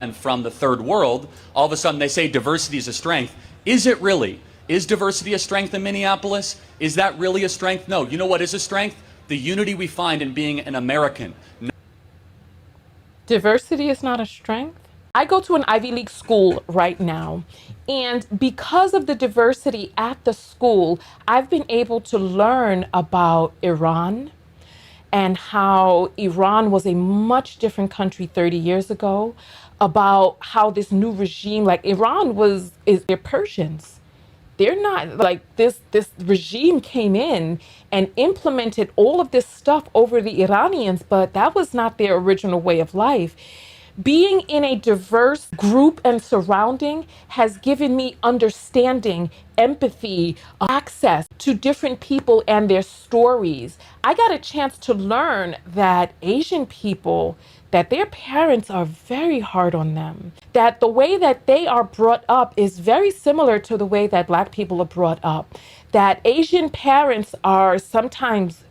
and from the third world, all of a sudden they say diversity is a strength. Is it really? Is diversity a strength in Minneapolis? Is that really a strength? No. You know what is a strength? The unity we find in being an American. Diversity is not a strength. I go to an Ivy League school right now, and because of the diversity at the school, I've been able to learn about Iran and how Iran was a much different country 30 years ago, about how this new regime, like Iran they're Persians. They're not like this regime came in and implemented all of this stuff over the Iranians, but that was not their original way of life. Being in a diverse group and surrounding has given me understanding, empathy, access to different people and their stories. I got a chance to learn that Asian people, that their parents are very hard on them, that the way that they are brought up is very similar to the way that Black people are brought up, that Asian parents are sometimes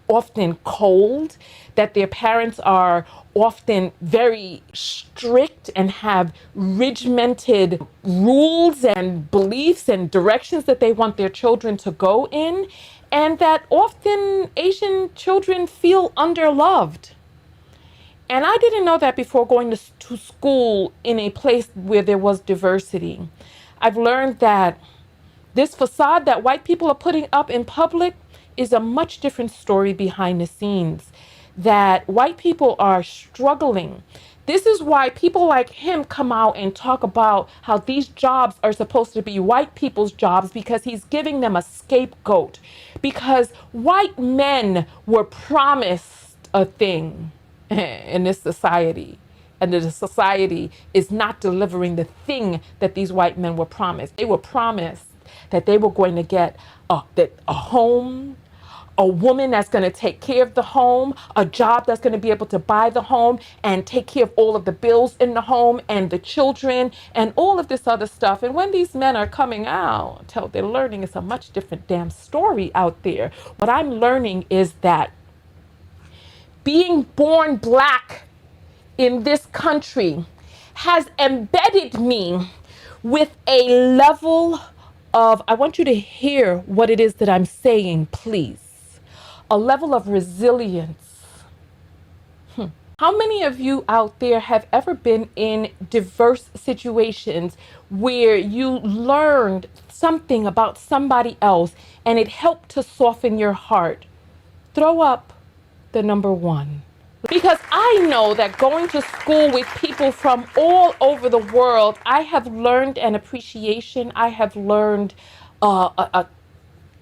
often cold, that their parents are often very strict and have regimented rules and beliefs and directions that they want their children to go in, and that often Asian children feel underloved. And I didn't know that before going to school in a place where there was diversity. I've learned that this facade that white people are putting up in public is a much different story behind the scenes, that white people are struggling. This is why people like him come out and talk about how these jobs are supposed to be white people's jobs, because he's giving them a scapegoat. Because white men were promised a thing in this society, and the society is not delivering the thing that these white men were promised. They were promised that they were going to get a home, a woman that's going to take care of the home, a job that's going to be able to buy the home and take care of all of the bills in the home and the children and all of this other stuff. And when these men are coming out, they're learning it's a much different damn story out there. What I'm learning is that being born Black in this country has embedded me with a level of, I want you to hear what it is that I'm saying, please. A level of resilience. How many of you out there have ever been in diverse situations where you learned something about somebody else and it helped to soften your heart? Throw up the number 1. Because I know that going to school with people from all over the world, I have learned an appreciation. I have learned a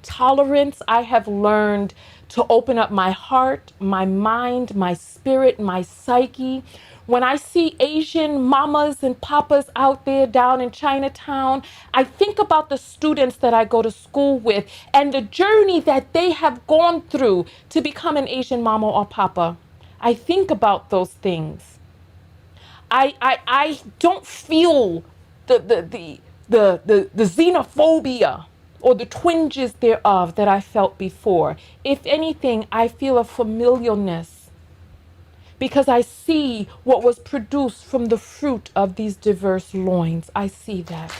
tolerance. I have learned to open up my heart, my mind, my spirit, my psyche. When I see Asian mamas and papas out there down in Chinatown, I think about the students that I go to school with and the journey that they have gone through to become an Asian mama or papa. I think about those things. I don't feel the xenophobia or the twinges thereof that I felt before. If anything, I feel a familialness because I see what was produced from the fruit of these diverse loins. I see that.